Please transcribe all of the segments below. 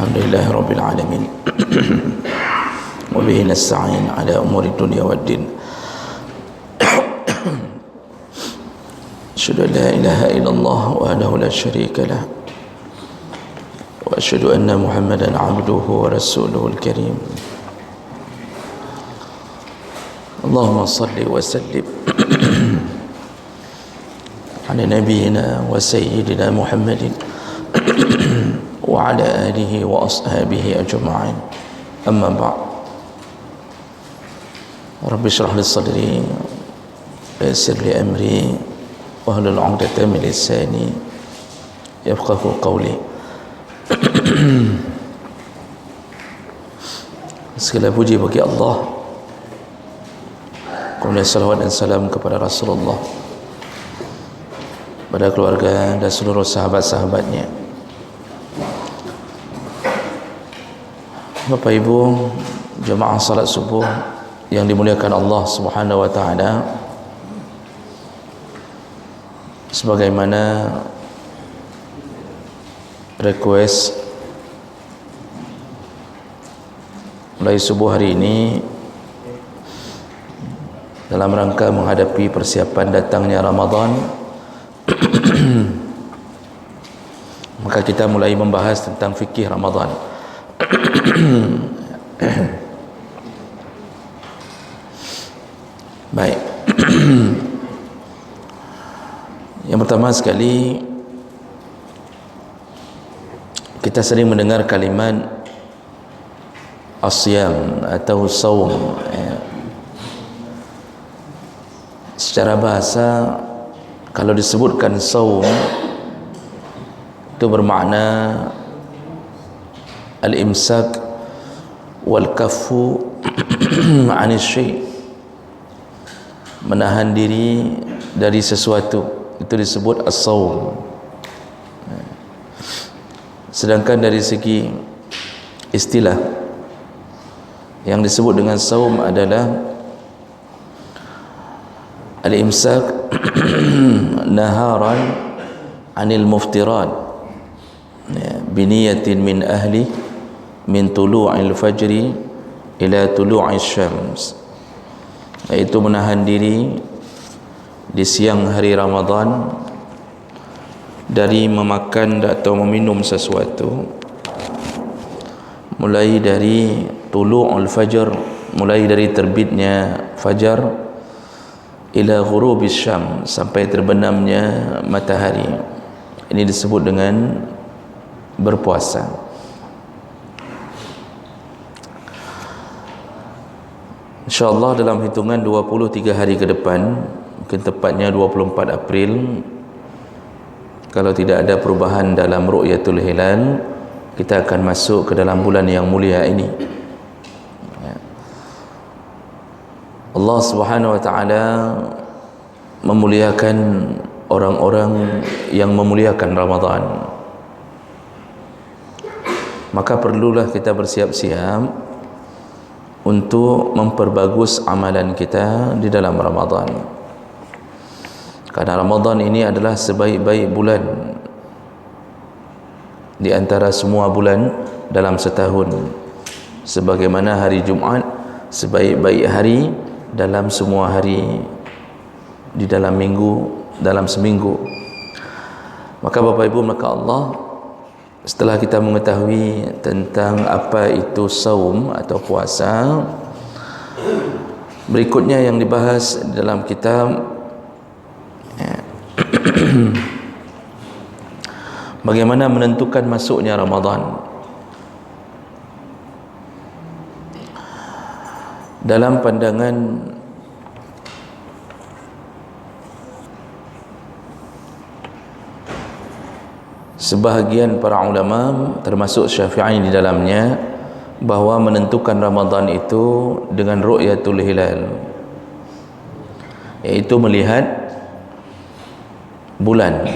Alhamdulillah Rabbil Alamin wa bihi nasta'in ala umuri dunya waddin. Asyhadu an la ilaha illallah wahdahu la syarika lah wa asyhadu anna Muhammadan abduhu wa rasuluhul karim. Allahumma salli wa sallim ala nabiyyina wa sayyidina Muhammadin wa ala alihi wa ashabihi ajma'in. Amma ba'd. Rabbi shrah li sadri wa yassir li amri wahlul 'uqdatam min lisani yafqahu qawli. Segala puji bagi Allah, kemudian salawat dan salam kepada Rasulullah, pada keluarga dan seluruh sahabat-sahabatnya. Bapak Ibu jemaah salat subuh yang dimuliakan Allah Subhanahu wa taala, sebagaimana request mulai subuh hari ini dalam rangka menghadapi persiapan datangnya Ramadan, maka kita mulai membahas tentang fikih Ramadan. Baik. Yang pertama sekali, kita sering mendengar kalimat asyam atau saum. Secara bahasa, kalau disebutkan saum itu bermakna al-imsak wal kaffu 'anil syai', menahan diri dari sesuatu, itu disebut as-saum. Sedangkan dari segi istilah, yang disebut dengan saum adalah al-imsak naharan 'anil muftirat biniyatin min ahli min tulu'il fajri ila tulu'is syams, yaitu menahan diri di siang hari Ramadan dari memakan atau meminum sesuatu mulai dari tulu'ul fajr, mulai dari terbitnya fajar, ila ghurubis syam, sampai terbenamnya matahari. Ini disebut dengan berpuasa. InsyaAllah dalam hitungan 23 hari ke depan, mungkin tepatnya 24 April, kalau tidak ada perubahan dalam ru'yatul hilal, kita akan masuk ke dalam bulan yang mulia ini. Allah Subhanahu wa ta'ala memuliakan orang-orang yang memuliakan Ramadan. Maka perlulah kita bersiap-siap untuk memperbagus amalan kita di dalam Ramadan. Karena Ramadan ini adalah sebaik-baik bulan di antara semua bulan dalam setahun, sebagaimana hari Jumaat sebaik-baik hari dalam semua hari di dalam minggu, dalam seminggu. Maka Bapak Ibu, maka Allah, setelah kita mengetahui tentang apa itu saum atau puasa, berikutnya yang dibahas dalam kitab bagaimana menentukan masuknya Ramadan. Dalam pandangan sebahagian para ulama, termasuk Syafi'i di dalamnya, bahawa menentukan Ramadan itu dengan ru'yatul hilal, yaitu melihat bulan.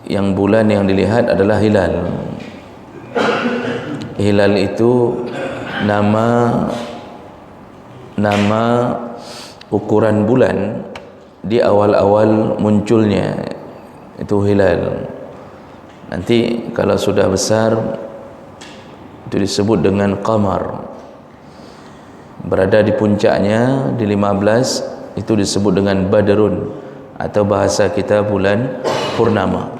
Yang bulan yang dilihat adalah hilal. Hilal itu nama ukuran bulan di awal-awal munculnya, itu hilal. Nanti kalau sudah besar itu disebut dengan qamar. Berada di puncaknya di 15 itu disebut dengan badrun, atau bahasa kita bulan purnama.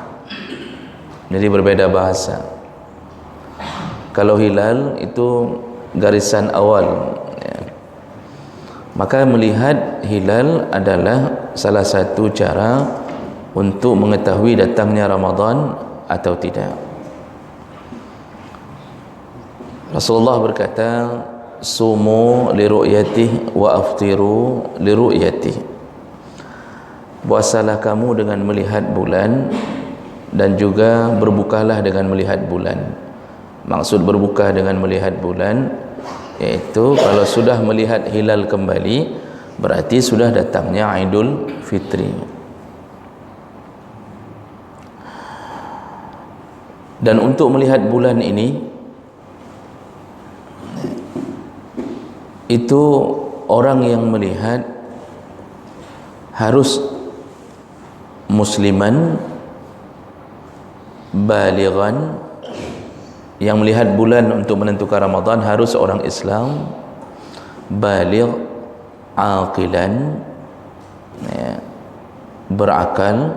Jadi berbeda bahasa. Kalau hilal itu garisan awal, ya. Maka melihat hilal adalah salah satu cara untuk mengetahui datangnya Ramadan atau tidak. Rasulullah berkata, sumu liru'yatih wa aftiru liru'yatih. Puasalah kamu dengan melihat bulan dan juga berbukalah dengan melihat bulan. Maksud berbuka dengan melihat bulan yaitu kalau sudah melihat hilal kembali berarti sudah datangnya Idul Fitri. Dan untuk melihat bulan ini itu orang yang melihat harus musliman balighan. Yang melihat bulan untuk menentukan Ramadan harus orang Islam baligh, aqilan, ya, berakal,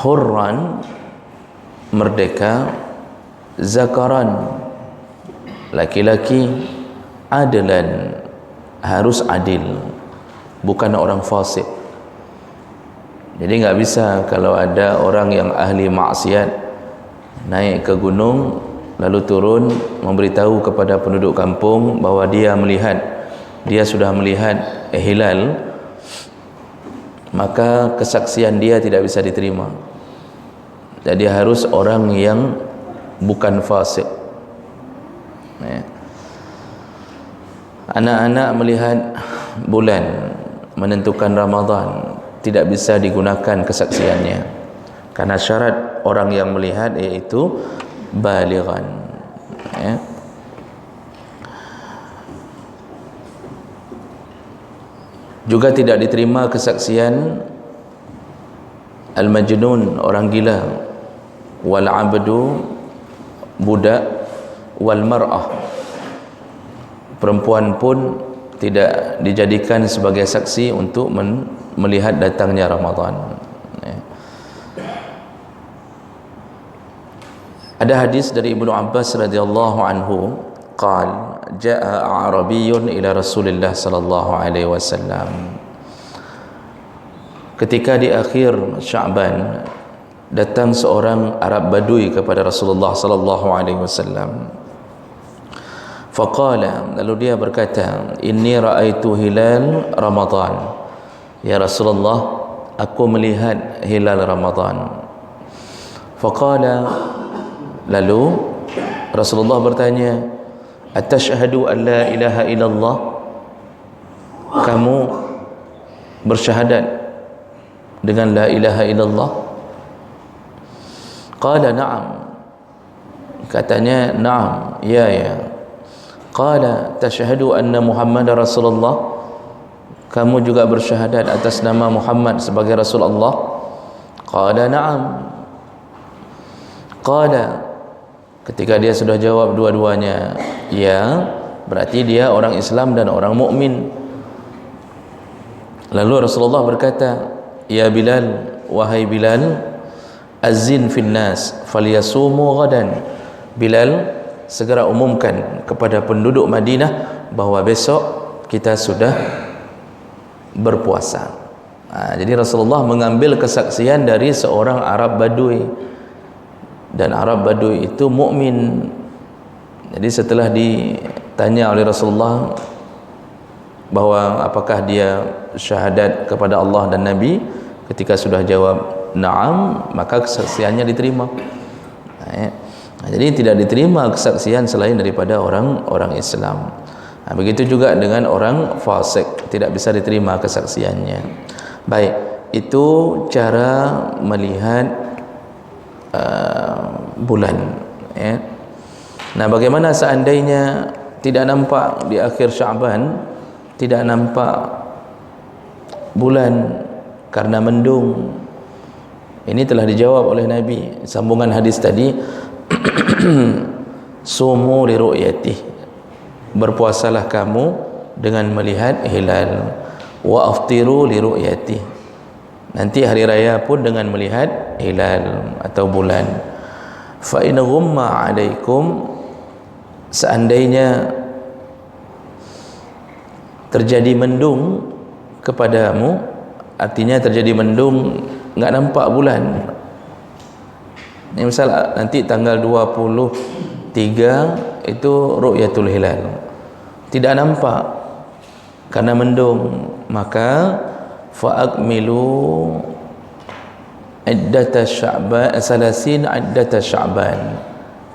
hurran, merdeka, zakaran, laki-laki, adlan, harus adil, bukan orang fasik. Jadi nggak bisa kalau ada orang yang ahli maksiat naik ke gunung lalu turun memberitahu kepada penduduk kampung bahwa dia sudah melihat hilal, maka kesaksian dia tidak bisa diterima. Jadi harus orang yang bukan fasik. Anak-anak melihat bulan menentukan Ramadan tidak bisa digunakan kesaksiannya, karena syarat orang yang melihat yaitu balighan, ya. Juga tidak diterima kesaksian al-majnun, orang gila, wal abdu, budak, wal mar'ah, perempuan pun tidak dijadikan sebagai saksi untuk melihat datangnya Ramadan. Ada hadis dari Ibnu Abbas radhiyallahu anhu, qala jaa a'rabiyyun ila Rasulillah sallallahu alaihi wasallam. Ketika di akhir Sya'ban datang seorang Arab Badui kepada Rasulullah sallallahu alaihi wasallam. Faqala, lalu dia berkata, inni raaitu hilal Ramadan. Ya Rasulullah, aku melihat hilal Ramadan. Faqala, lalu Rasulullah bertanya, atashhadu an la ilaha illallah, kamu bersyahadat dengan la ilaha illallah? Qala na'am, katanya na'am, ya. Qala tashhadu anna Muhammadar Rasulullah, kamu juga bersyahadat atas nama Muhammad sebagai Rasulullah? Qala na'am. Qala, ketika dia sudah jawab dua-duanya ya, berarti dia orang Islam dan orang mukmin. Lalu Rasulullah berkata, ya Bilal, wahai Bilal, azin fin nas falyasumu ghadan. Bilal, segera umumkan kepada penduduk Madinah bahwa besok kita sudah berpuasa. Jadi Rasulullah mengambil kesaksian dari seorang Arab Badui, dan Arab Badui itu mukmin. Jadi setelah ditanya oleh Rasulullah bahwa apakah dia syahadat kepada Allah dan Nabi, ketika sudah jawab na'am, maka kesaksiannya diterima. Jadi tidak diterima kesaksian selain daripada orang Islam. Begitu juga dengan orang fasik, tidak bisa diterima kesaksiannya. Baik, itu cara melihat bulan, ya. Nah, bagaimana seandainya tidak nampak di akhir Sya'ban, tidak nampak bulan karena mendung? Ini telah dijawab oleh Nabi. Sambungan hadis tadi sumu li ru'yatih, berpuasalah kamu dengan melihat hilal, wa aftiru li ru'yatih, nanti hari raya pun dengan melihat hilal atau bulan. Fa in ghumma alaikum, seandainya terjadi mendung kepadamu, artinya terjadi mendung enggak nampak bulan. Ini misal nanti tanggal 23 itu ru'yatul hilal, tidak nampak karena mendung, maka fa'akmilu iddata sya'ban salasin iddata sya'ban,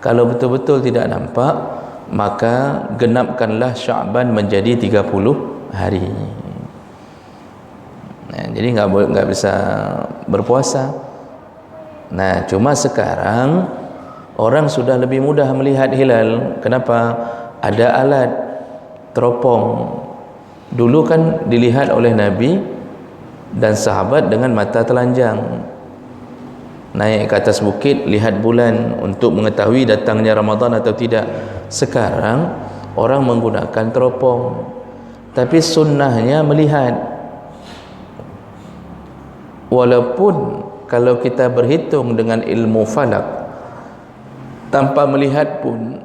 kalau betul-betul tidak nampak maka genapkanlah Sya'ban menjadi 30 hari. Nah, jadi enggak bisa berpuasa. Nah, cuma sekarang orang sudah lebih mudah melihat hilal. Kenapa? Ada alat teropong. Dulu kan dilihat oleh Nabi dan sahabat dengan mata telanjang, naik ke atas bukit lihat bulan untuk mengetahui datangnya Ramadan atau tidak. Sekarang orang menggunakan teropong, tapi sunnahnya melihat. Walaupun kalau kita berhitung dengan ilmu falak tanpa melihat pun,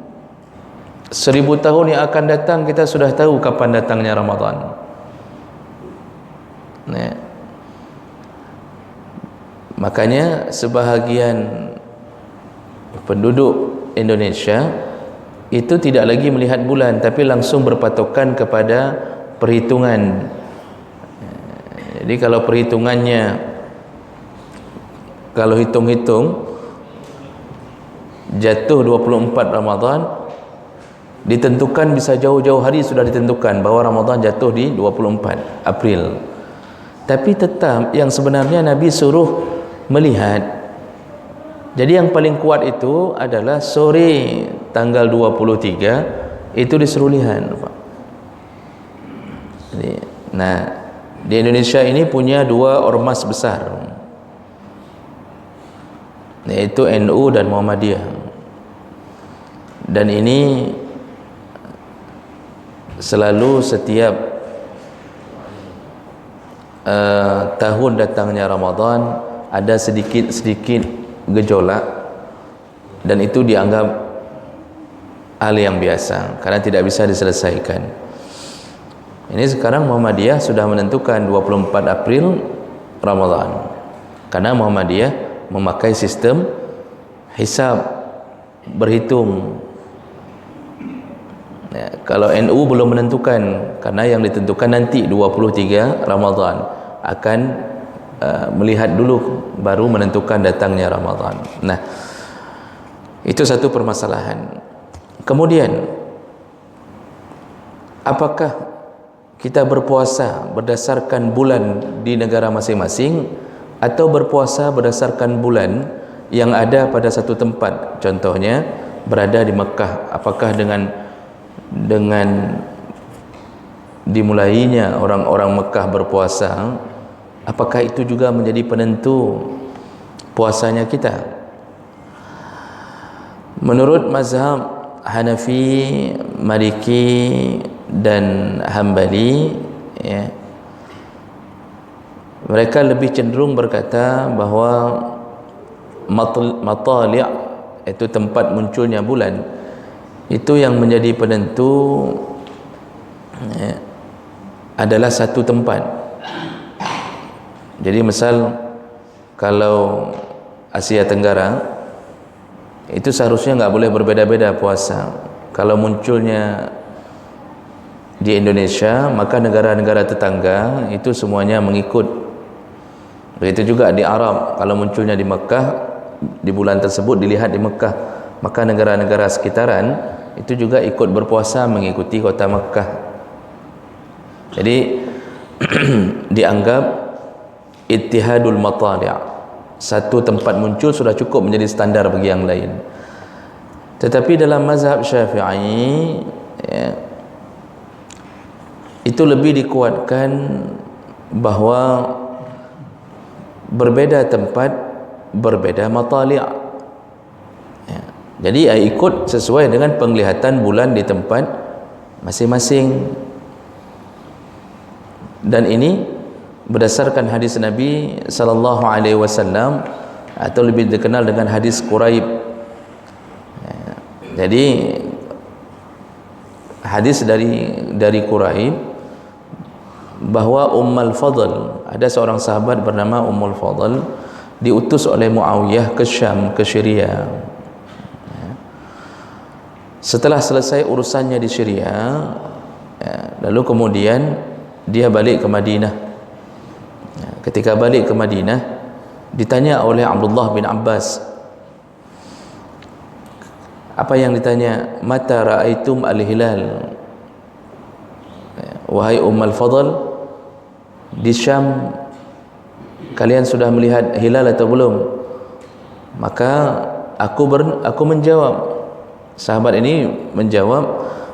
1000 tahun yang akan datang kita sudah tahu kapan datangnya Ramadan. Nah, makanya sebahagian penduduk Indonesia itu tidak lagi melihat bulan, tapi langsung berpatokan kepada perhitungan. Jadi kalau perhitungannya, kalau hitung-hitung jatuh 24 Ramadan, ditentukan bisa jauh-jauh hari sudah ditentukan bahwa Ramadan jatuh di 24 April. Tapi tetap yang sebenarnya Nabi suruh melihat. Jadi yang paling kuat itu adalah sore tanggal 23 itu disuruh lihat, Pak. Jadi, nah, di Indonesia ini punya dua ormas besar, yaitu NU dan Muhammadiyah. Dan ini selalu setiap tahun datangnya Ramadan ada sedikit-sedikit gejolak, dan itu dianggap hal yang biasa karena tidak bisa diselesaikan. Ini sekarang Muhammadiyah sudah menentukan 24 April Ramadan, karena Muhammadiyah memakai sistem hisab berhitung. Ya, kalau NU belum menentukan, karena yang ditentukan nanti 23 Ramadan akan melihat dulu baru menentukan datangnya Ramadan. Nah, itu satu permasalahan. Kemudian, apakah kita berpuasa berdasarkan bulan di negara masing-masing atau berpuasa berdasarkan bulan yang ada pada satu tempat? Contohnya berada di Mekah, apakah dengan dimulainya orang-orang Mekah berpuasa, apakah itu juga menjadi penentu puasanya kita? Menurut mazhab Hanafi, Maliki dan Hambali, ya, mereka lebih cenderung berkata bahawa matali', itu tempat munculnya bulan, itu yang menjadi penentu, ya, adalah satu tempat. Jadi misal kalau Asia Tenggara itu seharusnya enggak boleh berbeda-beda puasa. Kalau munculnya di Indonesia, maka negara-negara tetangga itu semuanya mengikut. Begitu juga di Arab, kalau munculnya di Mekah, di bulan tersebut dilihat di Mekah, maka negara-negara sekitaran itu juga ikut berpuasa mengikuti kota Mekah. Jadi dianggap ittihadul matali', satu tempat muncul sudah cukup menjadi standar bagi yang lain. Tetapi dalam mazhab Syafi'i, ya, itu lebih dikuatkan bahawa berbeda tempat berbeda matali', ya. Jadi ikut sesuai dengan penglihatan bulan di tempat masing-masing. Dan ini berdasarkan hadis Nabi sallallahu alaihi wasallam, atau lebih dikenal dengan hadis Quraib. Jadi hadis dari Quraib bahwa Ummul Fadl, ada seorang sahabat bernama Ummul Fadl, diutus oleh Muawiyah ke Syam, ke Syria. Setelah selesai urusannya di Syria, lalu kemudian dia balik ke Madinah. Ketika balik ke Madinah, ditanya oleh Abdullah bin Abbas. Apa yang ditanya? Mata ra'aitum al-hilal? Wahai Ummul Fadl, di Syam kalian sudah melihat hilal atau belum? Maka aku menjawab, sahabat ini menjawab,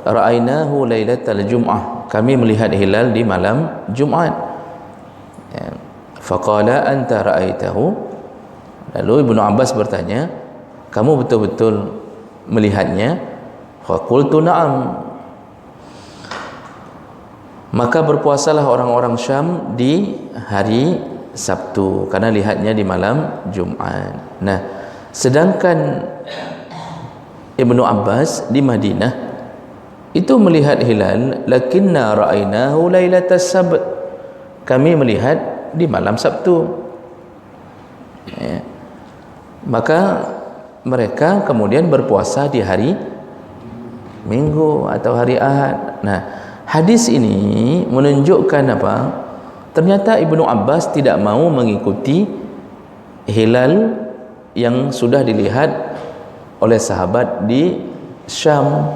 ra'ainahu lailatal jum'ah, kami melihat hilal di malam Jumat. Faqala anta ra'aitahu? Lalu Ibnu Abbas bertanya, kamu betul-betul melihatnya? Faqultu na'am. Maka berpuasalah orang-orang Syam di hari Sabtu karena lihatnya di malam Jumat. Nah, sedangkan Ibnu Abbas di Madinah itu melihat hilal, lakinna ra'ainahu lailatas sabt, kami melihat di malam Sabtu. Maka mereka kemudian berpuasa di hari Minggu atau hari Ahad. Nah, hadis ini menunjukkan apa? Ternyata Ibnu Abbas tidak mau mengikuti hilal yang sudah dilihat oleh sahabat di Syam,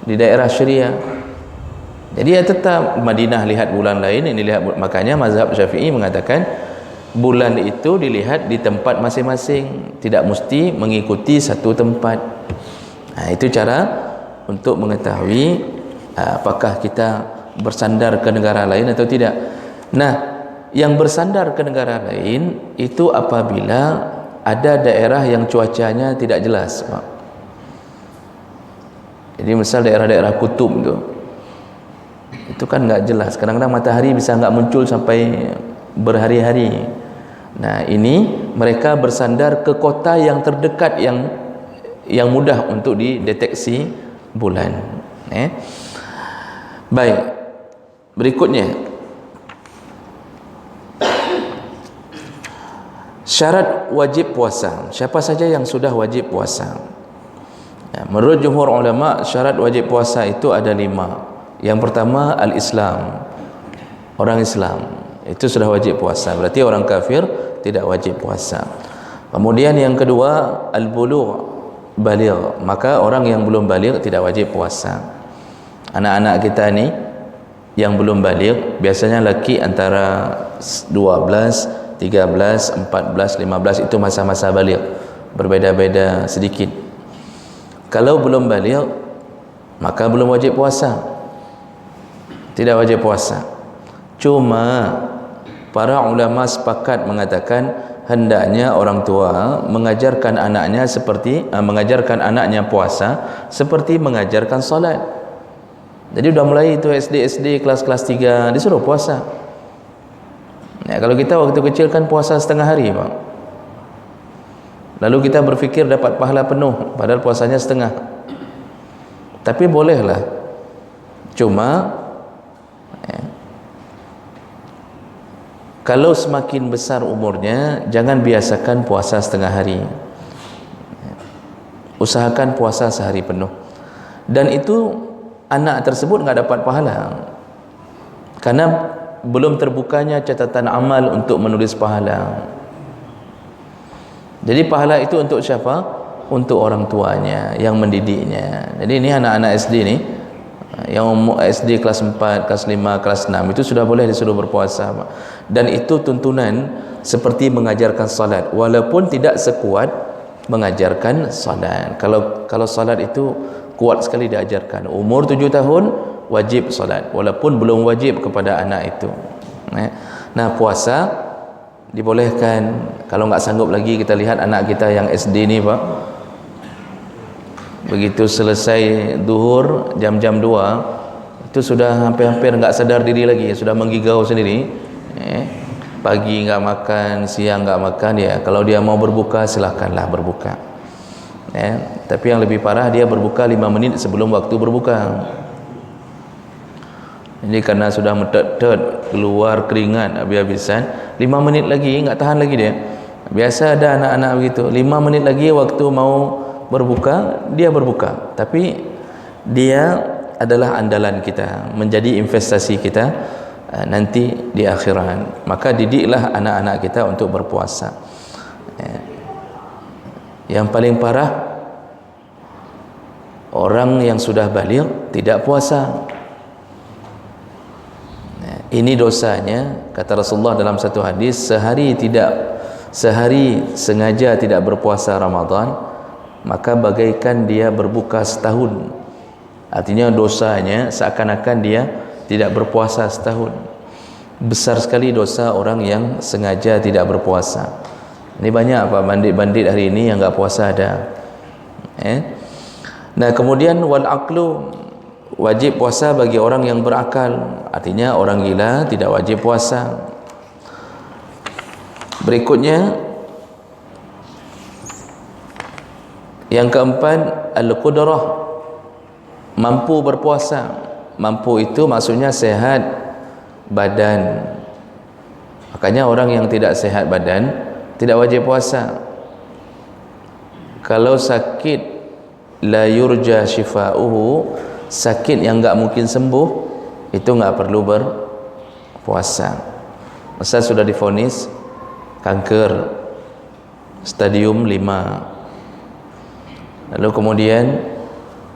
di daerah Syria. Jadi ya tetap Madinah lihat bulan lain, ini lihat. Makanya mazhab Syafi'i mengatakan bulan itu dilihat di tempat masing-masing, tidak mesti mengikuti satu tempat. Nah, itu cara untuk mengetahui apakah kita bersandar ke negara lain atau tidak. Nah, yang bersandar ke negara lain itu apabila ada daerah yang cuacanya tidak jelas, Pak. Jadi misal daerah-daerah kutub itu kan nggak jelas, kadang-kadang matahari bisa nggak muncul sampai berhari-hari. Nah, ini mereka bersandar ke kota yang terdekat, yang mudah untuk dideteksi bulan. Baik, berikutnya syarat wajib puasa. Siapa saja yang sudah wajib puasa? Menurut jumhur ulama, syarat wajib puasa itu ada 5. Yang pertama, al-Islam, orang Islam itu sudah wajib puasa, berarti orang kafir tidak wajib puasa. Kemudian yang kedua, al-bulugh, baligh, maka orang yang belum baligh tidak wajib puasa. Anak-anak kita ni yang belum baligh, biasanya laki antara 12, 13, 14, 15, itu masa-masa baligh, berbeda-beda sedikit. Kalau belum baligh, maka belum wajib puasa, tidak wajib puasa. Cuma para ulama sepakat mengatakan hendaknya orang tua mengajarkan anaknya mengajarkan anaknya puasa seperti mengajarkan solat. Jadi sudah mulai itu SD kelas-kelas 3 disuruh puasa. Ya, kalau kita waktu kecil kan puasa setengah hari, Pak. Lalu kita berfikir dapat pahala penuh, padahal puasanya setengah. Tapi bolehlah. Cuma kalau semakin besar umurnya, jangan biasakan puasa setengah hari. Usahakan puasa sehari penuh. Dan itu anak tersebut nggak dapat pahala, karena belum terbukanya catatan amal untuk menulis pahala. Jadi pahala itu untuk siapa? Untuk orang tuanya yang mendidiknya. Jadi ini anak-anak SD ni, yang SD kelas 4, kelas 5, kelas 6 itu sudah boleh disuruh berpuasa, Pak. Dan itu tuntunan seperti mengajarkan salat, walaupun tidak sekuat mengajarkan salat. Kalau salat itu kuat sekali diajarkan. Umur 7 tahun wajib salat, walaupun belum wajib kepada anak itu. Nah, puasa dibolehkan. Kalau nggak sanggup lagi, kita lihat anak kita yang SD ni, Pak, begitu selesai duhur jam-jam 2 itu sudah hampir-hampir enggak sadar diri lagi, sudah menggigau sendiri. Pagi enggak makan, siang enggak makan, ya kalau dia mau berbuka silakanlah berbuka. Tapi yang lebih parah dia berbuka 5 menit sebelum waktu berbuka. Jadi karena sudah metet-tet, keluar keringat habis-habisan, 5 menit lagi enggak tahan lagi dia. Biasa ada anak-anak begitu, 5 menit lagi waktu mau berbuka, dia berbuka. Tapi dia adalah andalan kita, menjadi investasi kita nanti di akhirat. Maka didiklah anak-anak kita untuk berpuasa. Yang paling parah, orang yang sudah baligh tidak puasa. Ini dosanya, kata Rasulullah dalam satu hadis, sehari sengaja tidak berpuasa Ramadan, maka bagaikan dia berbuka setahun. Artinya dosanya seakan-akan dia tidak berpuasa setahun. Besar sekali dosa orang yang sengaja tidak berpuasa. Ini banyak apa bandit-bandit hari ini yang enggak puasa ada. Nah, kemudian wal aqlu, wajib puasa bagi orang yang berakal. Artinya orang gila tidak wajib puasa. Berikutnya yang keempat, al-qudrah, mampu berpuasa. Mampu itu maksudnya sehat badan. Makanya orang yang tidak sehat badan tidak wajib puasa. Kalau sakit la yurja shifa'uhu, sakit yang enggak mungkin sembuh, itu enggak perlu berpuasa. Masa sudah divonis kanker stadium 5, lalu kemudian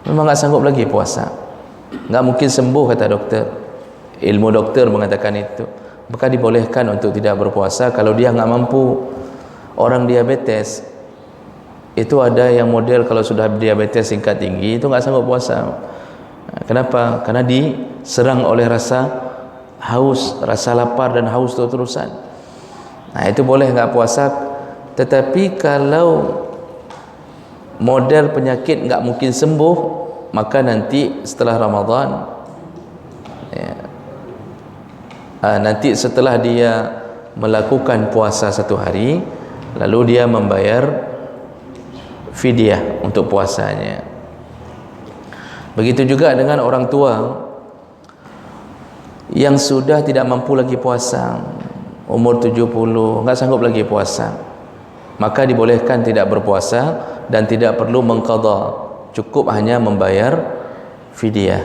memang enggak sanggup lagi puasa, enggak mungkin sembuh kata doktor, ilmu doktor mengatakan itu, maka dibolehkan untuk tidak berpuasa kalau dia enggak mampu. Orang diabetes itu ada yang model kalau sudah diabetes tingkat tinggi itu enggak sanggup puasa. Kenapa? Karena diserang oleh rasa haus, rasa lapar dan haus terus-terusan. Nah, itu boleh enggak puasa. Tetapi kalau model penyakit enggak mungkin sembuh, maka nanti setelah Ramadan, nanti setelah dia melakukan puasa 1 hari, lalu dia membayar fidyah untuk puasanya. Begitu juga dengan orang tua yang sudah tidak mampu lagi puasa, umur 70, enggak sanggup lagi puasa, maka dibolehkan tidak berpuasa dan tidak perlu mengqadha, cukup hanya membayar fidyah.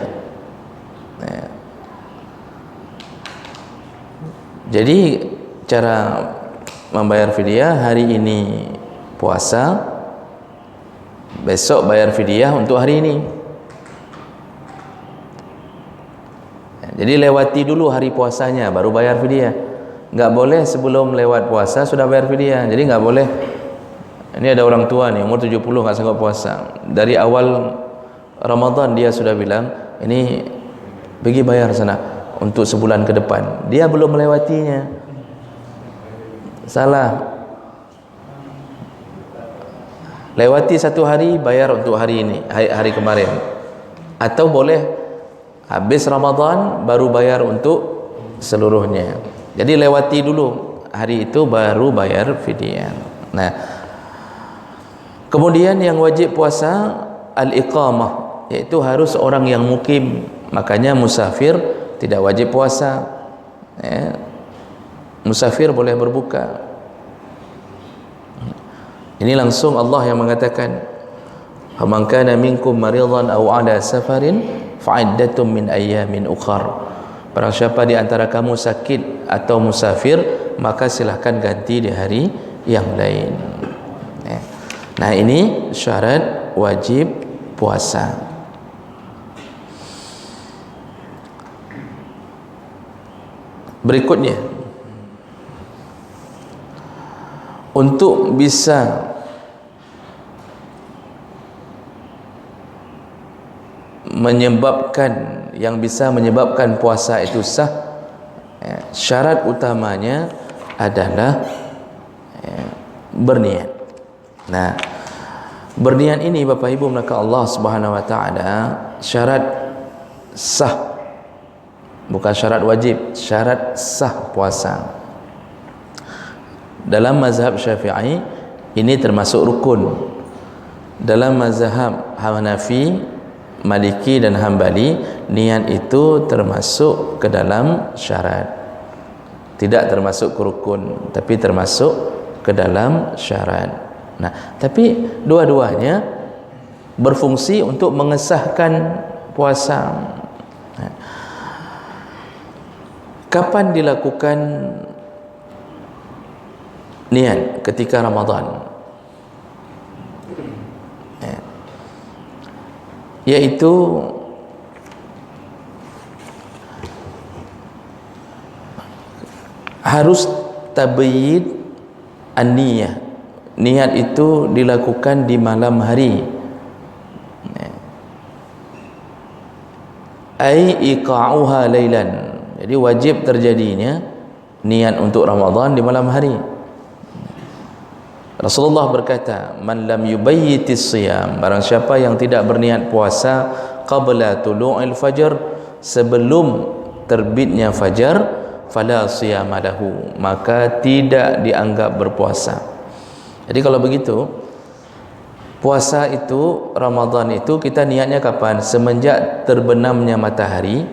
Jadi cara membayar fidyah, hari ini puasa, besok bayar fidyah untuk hari ini. Jadi lewati dulu hari puasanya baru bayar fidyah. Enggak boleh sebelum lewat puasa sudah bayar fidyah. Jadi enggak boleh. Ini ada orang tua nih umur 70 enggak sanggup puasa. Dari awal Ramadan dia sudah bilang, ini pergi bayar sana untuk sebulan ke depan. Dia belum melewatinya. Salah. Lewati 1 hari bayar untuk hari ini, hari kemarin. Atau boleh habis Ramadan baru bayar untuk seluruhnya. Jadi lewati dulu hari itu baru bayar fidyah. Nah, kemudian yang wajib puasa al-iqamah, yaitu harus orang yang mukim. Makanya musafir tidak wajib puasa. Musafir boleh berbuka. Ini langsung Allah yang mengatakan, "Faman kana minkum maridan aw ala safarin fa'iddatun min ayyamin ukhar." Barang siapa di antara kamu sakit atau musafir, maka silahkan ganti di hari yang lain. Nah, ini syarat wajib puasa. Berikutnya, untuk bisa yang bisa menyebabkan puasa itu sah, syarat utamanya adalah berniat. Nah, Berniat ini Bapak Ibu maka Allah Subhanahu wa taala syarat sah, bukan syarat wajib, syarat sah puasa. Dalam mazhab Syafi'i ini termasuk rukun. Dalam mazhab Hanafi, Maliki dan Hambali, niat itu termasuk ke dalam syarat. Tidak termasuk ke rukun, tapi termasuk ke dalam syarat. Nah, tapi dua-duanya berfungsi untuk mengesahkan puasa. Nah, kapan dilakukan niat? Ketika Ramadan, yaitu harus tabyid an-niyah. Niat itu dilakukan di malam hari. Ai iqa'uha lailan. Jadi wajib terjadinya niat untuk Ramadan di malam hari. Rasulullah berkata, "Man lam yubayyitis shiyam," barang siapa yang tidak berniat puasa qabla tulu'il fajr, sebelum terbitnya fajar, fala shiyama lahu, maka tidak dianggap berpuasa. Jadi kalau begitu, puasa itu, Ramadan itu kita niatnya kapan? Semenjak terbenamnya matahari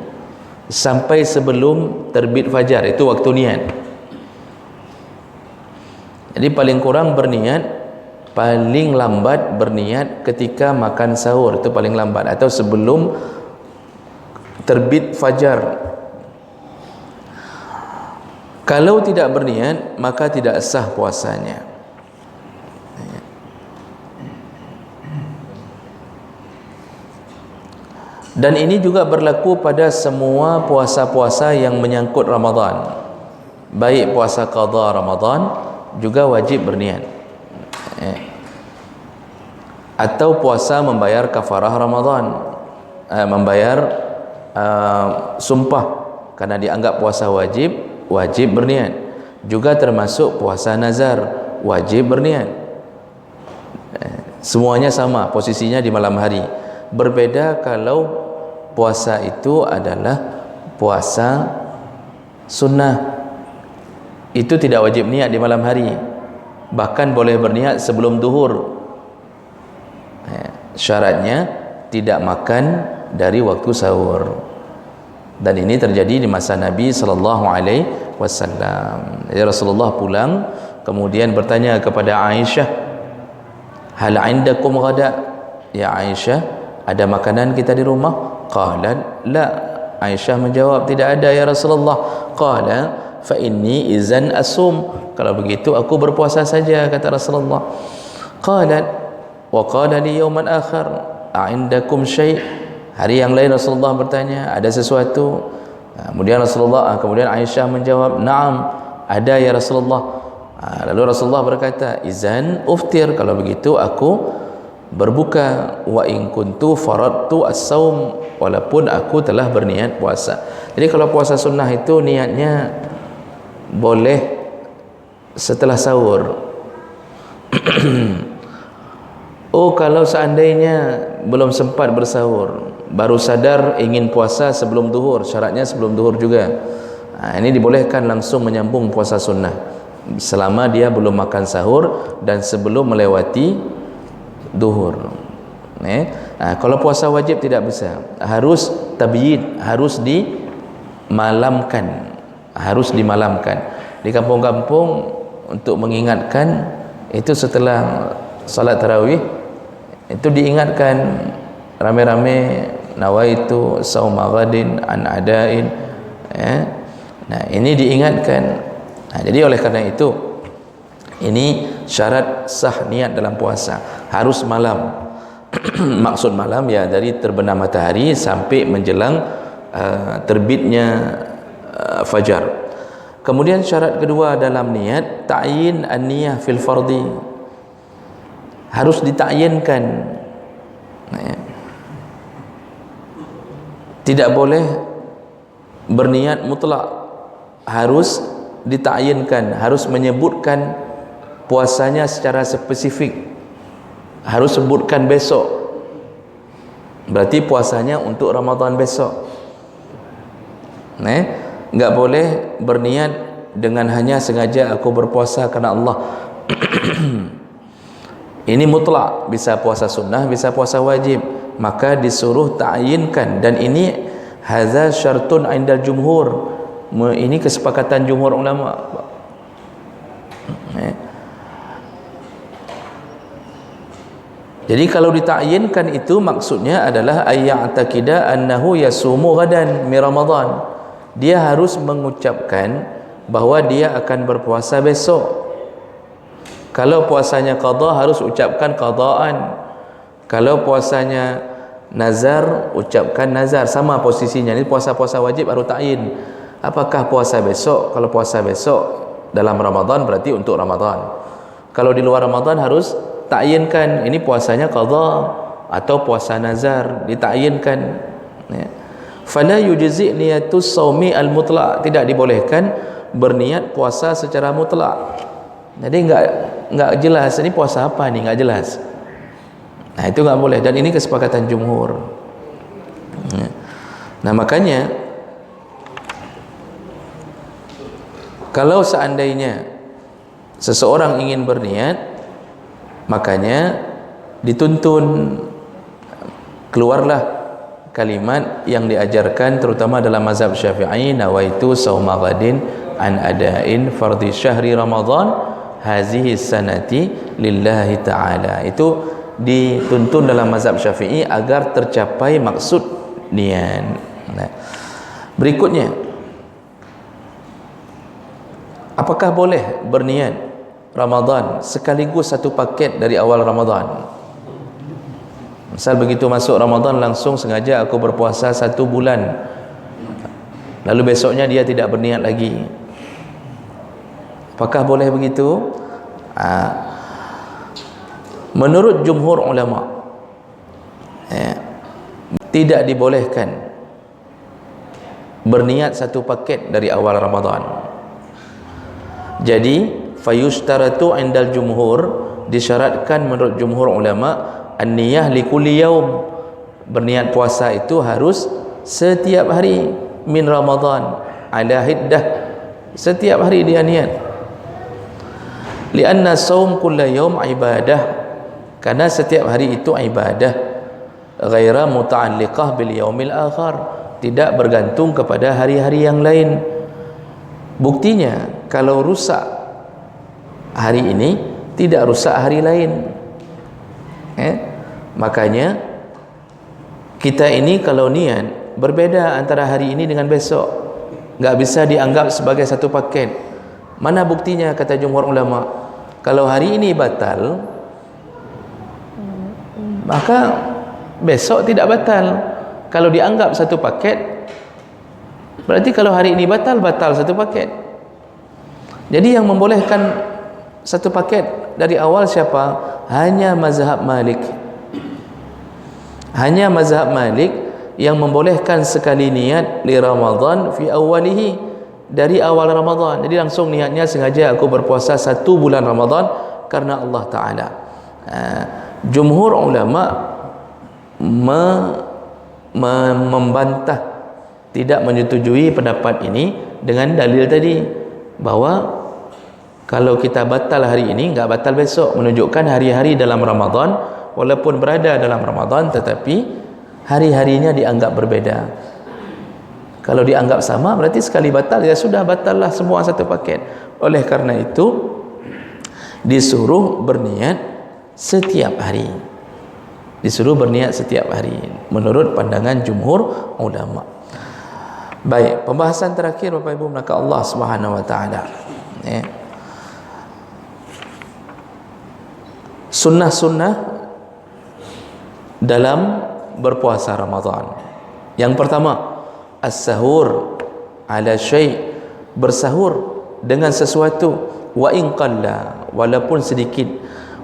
sampai sebelum terbit fajar, itu waktu niat. Jadi paling kurang berniat, paling lambat berniat ketika makan sahur, itu paling lambat, atau sebelum terbit fajar. Kalau tidak berniat, maka tidak sah puasanya. Dan ini juga berlaku pada semua puasa-puasa yang menyangkut Ramadan. Baik puasa qadha Ramadan juga wajib berniat. Atau puasa membayar kafarah Ramadan, membayar sumpah karena dianggap puasa wajib, wajib berniat. Juga termasuk puasa nazar, wajib berniat. Semuanya sama, posisinya di malam hari. Berbeda kalau puasa itu adalah puasa sunnah. Itu tidak wajib niat di malam hari, bahkan boleh berniat sebelum duhur. Syaratnya tidak makan dari waktu sahur. Dan ini terjadi di masa Nabi sallallahu alaihi wasallam. Jadi Rasulullah pulang kemudian bertanya kepada Aisyah, "Hal 'indakum ghada?" Ya Aisyah, ada makanan kita di rumah? Qalat la. Aisyah menjawab, tidak ada ya Rasulullah. Qala fa inni izan asum, kalau begitu aku berpuasa saja, kata Rasulullah. Qalat wa qala li yawman akhar a'indakum syai', hari yang lain Rasulullah bertanya, ada sesuatu? Kemudian Aisyah menjawab, na'am, ada ya Rasulullah. Lalu Rasulullah berkata, izan uftir, kalau begitu aku berbuka. Wa in kuntu faradtu as-saum, walaupun aku telah berniat puasa. Jadi kalau puasa sunnah itu niatnya boleh setelah sahur. Oh, kalau seandainya belum sempat bersahur, baru sadar ingin puasa sebelum duhur, syaratnya sebelum duhur juga. Ini dibolehkan langsung menyambung puasa sunnah selama dia belum makan sahur dan sebelum melewati duhur. Kalau puasa wajib tidak bisa, harus tabyid, harus dimalamkan, di kampung-kampung untuk mengingatkan itu setelah salat tarawih itu diingatkan rame-rame, nawaitu sauma ghadin an adain. Nah, ini diingatkan. Jadi oleh karena itu ini syarat sah niat dalam puasa, harus malam. Maksud malam ya dari terbenam matahari sampai menjelang terbitnya fajar. Kemudian syarat kedua dalam niat, ta'yin an-niyah fil fardhi, harus ditakyenkan. Tidak boleh berniat mutlak, harus ditakyenkan, harus menyebutkan puasanya secara spesifik. harus sebutkan besok, berarti puasanya untuk Ramadan besok. Enggak boleh berniat dengan hanya sengaja aku berpuasa kerana Allah. Ini mutlak, bisa puasa sunnah, bisa puasa wajib, maka disuruh ta'yinkan. Dan ini hadza syartun indal jumhur, ini kesepakatan jumhur ulama. Jadi kalau ditakyinkan itu maksudnya adalah ayya'taqida annahu yasumu ghadan min Ramadan. Dia harus mengucapkan bahwa dia akan berpuasa besok. Kalau puasanya qada harus ucapkan qadaan. Kalau puasanya nazar ucapkan nazar. Sama posisinya. Ini puasa-puasa wajib baru ta'yin. Apakah puasa besok? Kalau puasa besok dalam Ramadan berarti untuk Ramadan. Kalau di luar Ramadan harus ta'yinkan, ini puasanya qadha atau puasa nazar, ditakyinkan. Fala yujzi niyatus shaumi al-mutlaq, tidak dibolehkan berniat puasa secara mutlak. Jadi enggak jelas ini puasa apa nih, enggak jelas. Nah, itu enggak boleh, dan ini kesepakatan jumhur. Nah, makanya kalau seandainya seseorang ingin berniat, makanya dituntun keluarlah kalimat yang diajarkan terutama dalam mazhab Syafi'i, nawaitu shauma ghadin an adain fardhi syahri Ramadan hazihi sanati lillahi ta'ala. Itu dituntun dalam mazhab Syafi'i agar tercapai maksud niat. Nah, berikutnya, apakah boleh berniat Ramadan sekaligus satu paket dari awal Ramadan? Misal begitu masuk Ramadan langsung sengaja aku berpuasa 1 bulan, lalu besoknya dia tidak berniat lagi. Apakah boleh begitu? Menurut jumhur ulama, tidak dibolehkan berniat satu paket dari awal Ramadan. Jadi fayushtaratu indal jumhur, disyaratkan menurut jumhur ulama an-niyah likulli yaum, berniat puasa itu harus setiap hari min Ramadan ala hiddah, setiap hari dia niat. Lianna saum kulla yaum ibadah, karena setiap hari itu ibadah, ghaira muta'alliqah bil yaumil akhar, tidak bergantung kepada hari-hari yang lain. Buktinya kalau rusak hari ini tidak rusak hari lain. Makanya kita ini kalau niat berbeda antara hari ini dengan besok, nggak bisa dianggap sebagai satu paket. Mana buktinya? Kata jumhur ulama, kalau hari ini batal maka besok tidak batal. Kalau dianggap satu paket, berarti kalau hari ini batal satu paket. Jadi yang membolehkan satu paket dari awal siapa? Hanya mazhab Malik. Hanya mazhab Malik yang membolehkan sekali niat li Ramadan fi awalihi, dari awal Ramadan. Jadi langsung niatnya sengaja aku berpuasa 1 bulan Ramadan karena Allah Ta'ala. Jumhur ulama membantah, tidak menyetujui pendapat ini dengan dalil tadi, bahwa kalau kita batal hari ini enggak batal besok, menunjukkan hari-hari dalam Ramadan walaupun berada dalam Ramadan tetapi hari-harinya dianggap berbeda. Kalau dianggap sama berarti sekali batal ya sudah, batal lah semua satu paket. Oleh karena itu disuruh berniat setiap hari, disuruh berniat setiap hari menurut pandangan jumhur ulama. Baik, pembahasan terakhir Bapak Ibu maka Allah Subhanahu wa taala, sunnah-sunnah dalam berpuasa Ramadan. Yang pertama, as-sahur ala syai', bersahur dengan sesuatu, wa in qalla, walaupun sedikit,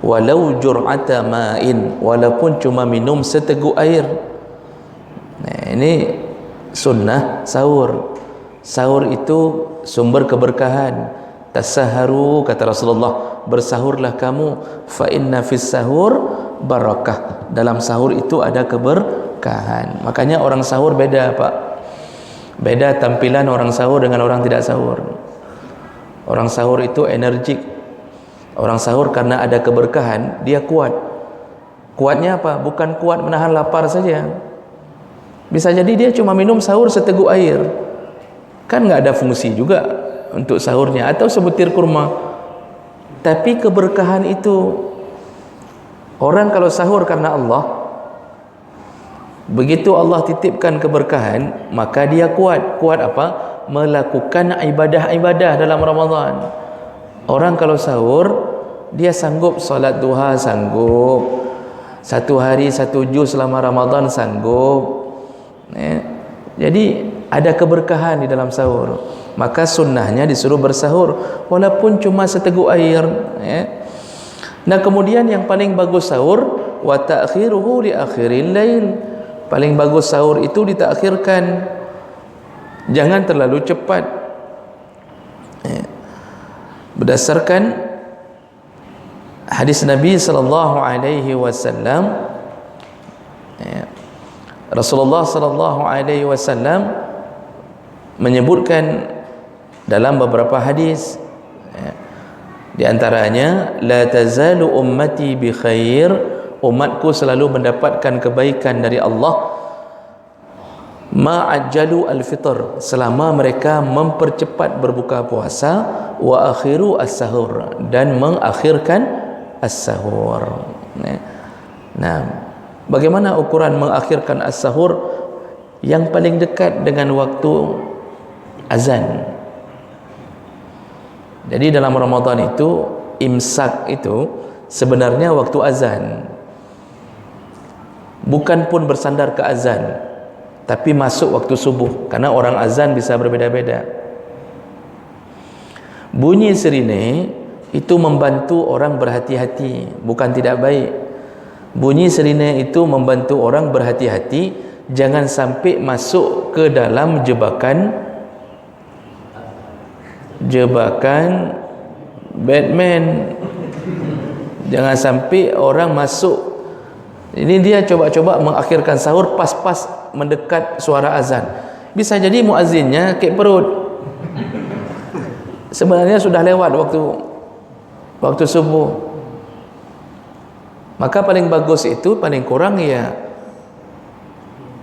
walau jur'ata ma'in, walaupun cuma minum seteguk air. Nah, ini sunnah sahur. Sahur itu sumber keberkahan. Tasaharu, kata Rasulullah, bersahurlah kamu, fa inna fis sahur barakah. Dalam sahur itu ada keberkahan. Makanya orang sahur beda, Pak. Beda tampilan orang sahur dengan orang tidak sahur. Orang sahur itu energik. Orang sahur karena ada keberkahan, dia kuat. Kuatnya apa? Bukan kuat menahan lapar saja. Bisa jadi dia cuma minum sahur seteguk air, kan nggak ada fungsi juga untuk sahurnya, atau sebutir kurma. Tapi keberkahan itu, orang kalau sahur karena Allah, begitu Allah titipkan keberkahan, maka dia kuat. Kuat apa? Melakukan ibadah-ibadah dalam Ramadan. Orang kalau sahur, dia sanggup solat duha, sanggup satu hari satu juz selama Ramadan, sanggup. Jadi ada keberkahan di dalam sahur. Maka sunnahnya disuruh bersahur walaupun cuma seteguk air. Nah kemudian yang paling bagus sahur, wa ta'khiruhu li akhiril lail. Paling bagus sahur itu ditakhirkan, jangan terlalu cepat. Berdasarkan hadis Nabi sallallahu alaihi wasallam, Rasulullah sallallahu alaihi wasallam menyebutkan dalam beberapa hadis, di antaranya, la tazalu ummati bi khair, umatku selalu mendapatkan kebaikan dari Allah, ma'ajjalu al-fitr, selama mereka mempercepat berbuka puasa, wa akhiru as-sahur, dan mengakhirkan as-sahur. Nah, bagaimana ukuran mengakhirkan as-sahur? Yang paling dekat dengan waktu azan. Jadi dalam Ramadan itu, imsak itu sebenarnya waktu azan, bukan pun bersandar ke azan, tapi masuk waktu subuh, karena orang azan bisa berbeda-beda. Bunyi sirine itu membantu orang berhati-hati, bukan tidak baik. Bunyi sirine itu membantu orang berhati-hati, jangan sampai masuk ke dalam jebakan Batman. Jangan sampai orang masuk. Ini dia coba-coba mengakhirkan sahur pas-pas mendekat suara azan. Bisa jadi muazzinnya kek perut, sebenarnya sudah lewat waktu subuh. Maka paling bagus itu, paling kurang ya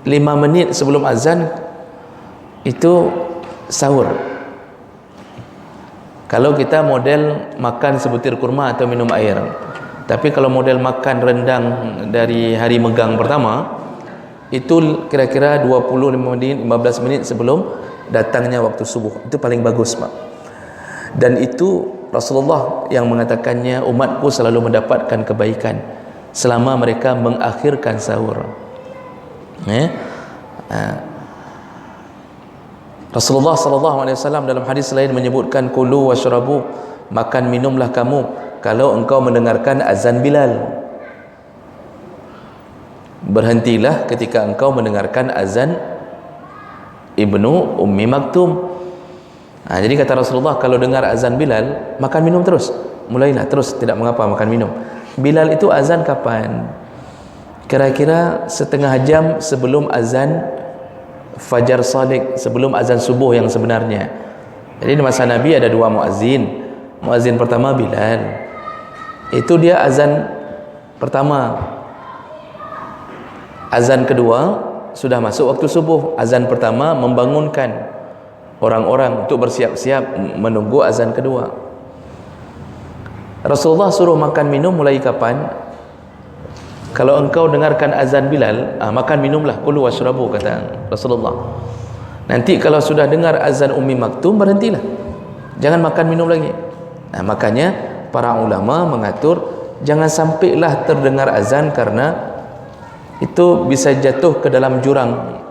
5 menit sebelum azan itu sahur. Kalau kita model makan sebutir kurma atau minum air. Tapi kalau model makan rendang dari hari megang pertama, itu kira-kira 25 menit, 15 menit sebelum datangnya waktu subuh. Itu paling bagus, Pak. Dan itu Rasulullah yang mengatakannya, umatku selalu mendapatkan kebaikan selama mereka mengakhirkan sahur. Rasulullah sallallahu alaihi wasallam dalam hadis lain menyebutkan, kulu washrabu, makan minumlah kamu kalau engkau mendengarkan azan Bilal. Berhentilah ketika engkau mendengarkan azan Ibnu Ummi Maktum. Jadi kata Rasulullah, kalau dengar azan Bilal, makan minum terus. Mulailah terus, tidak mengapa makan minum. Bilal itu azan kapan? Kira-kira setengah jam sebelum azan Fajar Shadiq, sebelum azan subuh yang sebenarnya. Jadi di masa Nabi ada 2 muazzin. Muazzin pertama Bilal, itu dia azan pertama. Azan kedua sudah masuk waktu subuh. Azan pertama membangunkan orang-orang untuk bersiap-siap menunggu azan kedua. Rasulullah suruh makan minum mulai kapan? Kalau engkau dengarkan azan Bilal, makan minumlah, kulu washrabu, kata Rasulullah. Nanti kalau sudah dengar azan Ummi Maktum, berhentilah, jangan makan minum lagi. Makanya para ulama mengatur jangan sampailah terdengar azan, karena itu bisa jatuh ke dalam jurang.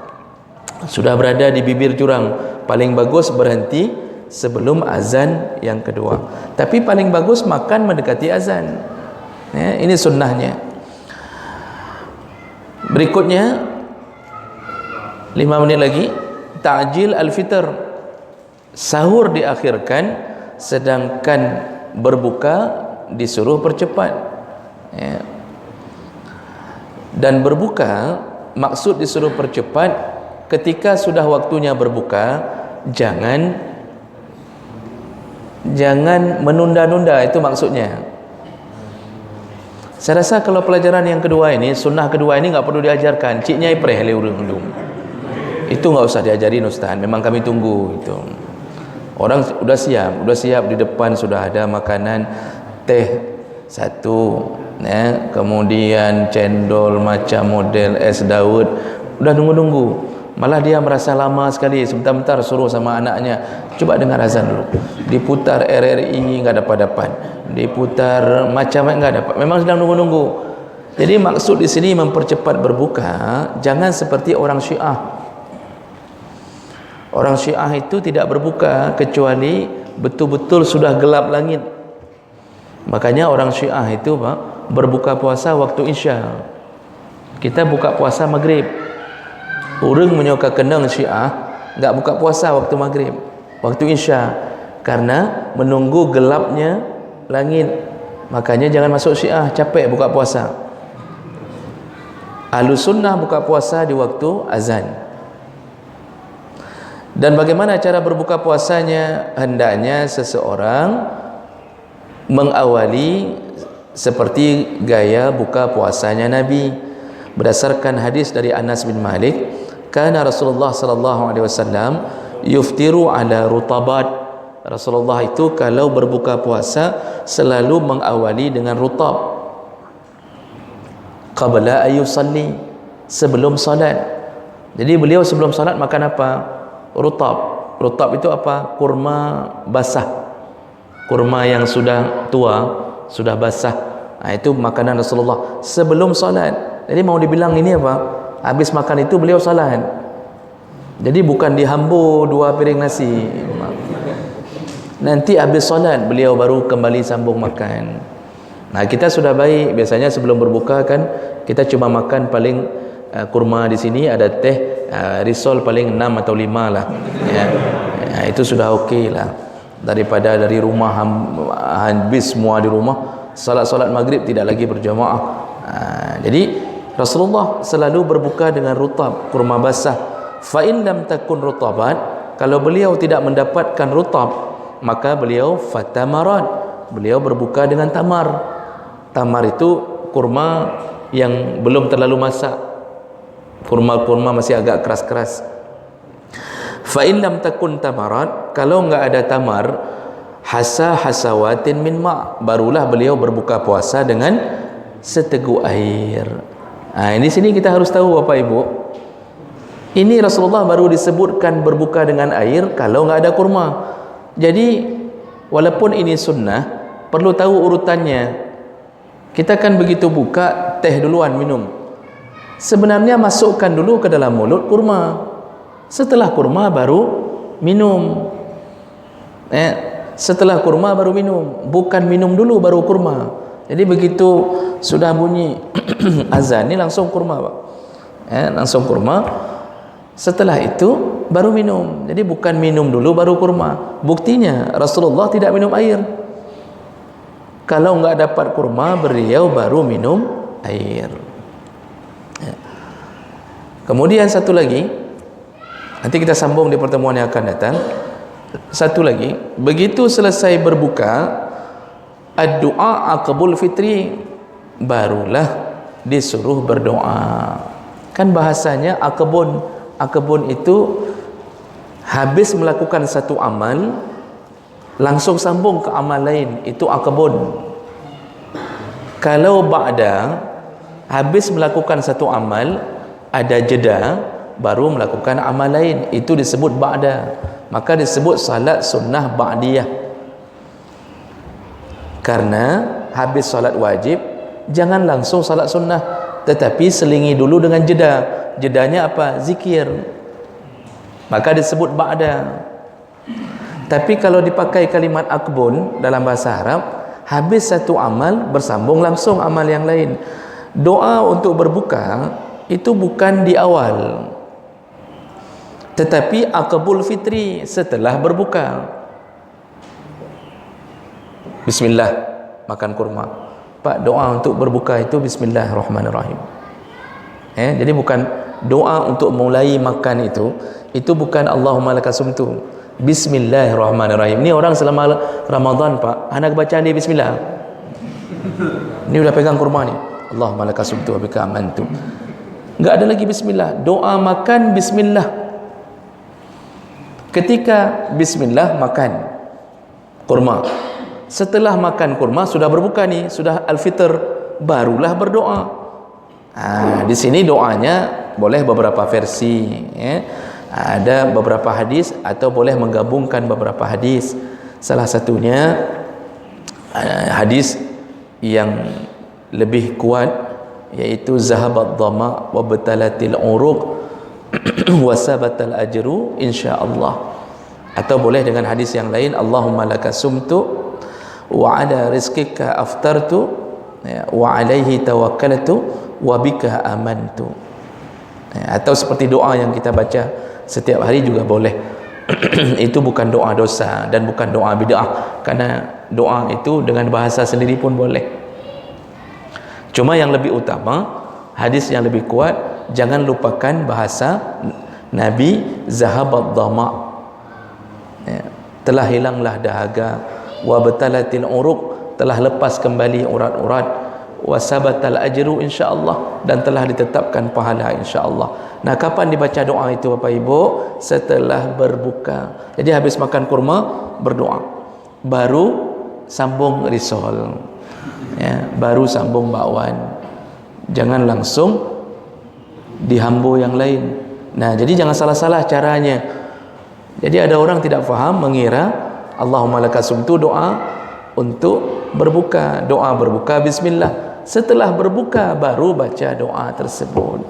Sudah berada di bibir jurang, paling bagus berhenti sebelum azan yang kedua. Tapi paling bagus makan mendekati azan. Ini sunnahnya. Berikutnya 5 menit lagi, ta'jil al-fitr, sahur diakhirkan sedangkan berbuka disuruh percepat. Dan berbuka, maksud disuruh percepat, ketika sudah waktunya berbuka, jangan menunda-nunda, itu maksudnya. Saya rasa kalau pelajaran yang kedua ini, sunnah kedua ini nggak perlu diajarkan. Cik Nyai preh le urang dum. Itu nggak usah diajarin Ustaz, memang kami tunggu itu. Orang sudah siap di depan sudah ada makanan, teh satu, kemudian cendol macam model es Daud, udah nunggu-nunggu. Malah dia merasa lama sekali, sebentar-bentar suruh sama anaknya, coba dengar azan dulu. Diputar RRI nggak dapat, diputar macam nggak dapat. Memang sedang nunggu-nunggu. Jadi maksud di sini mempercepat berbuka, jangan seperti orang Syiah. Orang Syiah itu tidak berbuka kecuali betul-betul sudah gelap langit. Makanya orang Syiah itu berbuka puasa waktu Isya. Kita buka puasa maghrib. Orang menyoka kendang Syiah enggak buka puasa waktu maghrib, waktu Isya, karena menunggu gelapnya langit. Makanya jangan masuk Syiah, capek buka puasa. Ahlus Sunnah buka puasa di waktu azan. Dan bagaimana cara berbuka puasanya? Hendaknya seseorang mengawali seperti gaya buka puasanya Nabi, berdasarkan hadis dari Anas bin Malik, kana Rasulullah sallallahu alaihi wasallam yuftiru ala rutabat. Rasulullah itu kalau berbuka puasa selalu mengawali dengan rutab. Qabla ayyusalli, sebelum salat. Jadi beliau sebelum salat makan apa? Rutab. Rutab itu apa? Kurma basah. Kurma yang sudah tua, sudah basah. Itu makanan Rasulullah sebelum salat. Jadi mau dibilang ini apa? Habis makan itu beliau salat. Jadi bukan dihambur 2 piring nasi. Nanti habis salat beliau baru kembali sambung makan. Nah, kita sudah baik. Biasanya sebelum berbuka kan kita cuma makan paling kurma di sini, ada teh, risol paling 6 atau 5 lah. Ya. Itu sudah okey lah. Daripada dari rumah habis semua di rumah, salat maghrib tidak lagi berjamaah. Jadi Rasulullah selalu berbuka dengan rutab, kurma basah. Fa in lam takun rutabat, kalau beliau tidak mendapatkan rutab, maka beliau fatamarat, beliau berbuka dengan tamar. Tamar itu kurma yang belum terlalu masak, kurma masih agak keras-keras. Fa in lam takun tamarat, kalau enggak ada tamar, hasawatin min ma', barulah beliau berbuka puasa dengan seteguk air. Di sini kita harus tahu Bapak Ibu, ini Rasulullah baru disebutkan berbuka dengan air kalau enggak ada kurma. Jadi walaupun ini sunnah, perlu tahu urutannya. Kita kan begitu buka, teh duluan minum. Sebenarnya masukkan dulu ke dalam mulut kurma. Setelah kurma baru minum. Setelah kurma baru minum, bukan minum dulu baru kurma. Jadi begitu sudah bunyi azan ini langsung kurma, Pak. Langsung kurma. Setelah itu baru minum. Jadi bukan minum dulu baru kurma. Buktinya Rasulullah tidak minum air. Kalau enggak dapat kurma, beliau baru minum air. Kemudian satu lagi, nanti kita sambung di pertemuan yang akan datang. Satu lagi, begitu selesai berbuka, ad-du'a aqbul fitri, barulah disuruh berdoa. Kan bahasanya aqbun itu habis melakukan satu amal langsung sambung ke amal lain, itu aqbun. Kalau ba'da, habis melakukan satu amal, ada jeda, baru melakukan amal lain, itu disebut ba'da. Maka disebut salat sunnah ba'diyah. Karena habis salat wajib, jangan langsung salat sunnah, tetapi selingi dulu dengan jeda. Jedanya apa? Zikir. Maka disebut ba'da. Tapi kalau dipakai kalimat aqbun dalam bahasa Arab, habis satu amal bersambung langsung amal yang lain. Doa untuk berbuka itu bukan di awal, tetapi aqbul fitri, setelah berbuka. Bismillah, makan kurma. Pak, doa untuk berbuka itu bismillahirrahmanirrahim. Jadi bukan doa untuk mulai makan itu bukan Allahumma lakasumtu, bismillahirrahmanirrahim. Ini orang selama Ramadan Pak, anak bacaan dia bismillah. Ini udah pegang kurma nih, Allahumma lakasumtu wa bika amantu. Enggak ada lagi bismillah. Doa makan bismillah. Ketika bismillah makan kurma. Setelah makan kurma sudah berbuka nih, sudah al-fitr, barulah berdoa. Di sini doanya boleh beberapa versi, ada beberapa hadis atau boleh menggabungkan beberapa hadis. Salah satunya hadis yang lebih kuat, yaitu zahabat dhama wa batalatil uruq wa sabatal ajru insyaallah. Atau boleh dengan hadis yang lain, Allahumma lakasumtu wa ala rizqika aftartu wa alaihi tawakkaltu wa bika amantu. Atau seperti doa yang kita baca setiap hari juga boleh. Itu bukan doa dosa dan bukan doa bid'ah, karena doa itu dengan bahasa sendiri pun boleh. Cuma yang lebih utama, hadis yang lebih kuat, jangan lupakan bahasa Nabi, zahabat dhama, telah hilanglah dahaga, wa batalatil uruq, telah lepas kembali urat-urat, wa sabatal ajru insyaallah, dan telah ditetapkan pahala insyaallah. Nah, kapan dibaca doa itu Bapak Ibu? Setelah berbuka. Jadi habis makan kurma berdoa, baru sambung risol, baru sambung bakwan, jangan langsung dihambu yang lain. Nah, jadi jangan salah-salah caranya. Jadi ada orang tidak faham, mengira Allahumma lakasumtu doa untuk berbuka, doa berbuka bismillah. Setelah berbuka baru baca doa tersebut.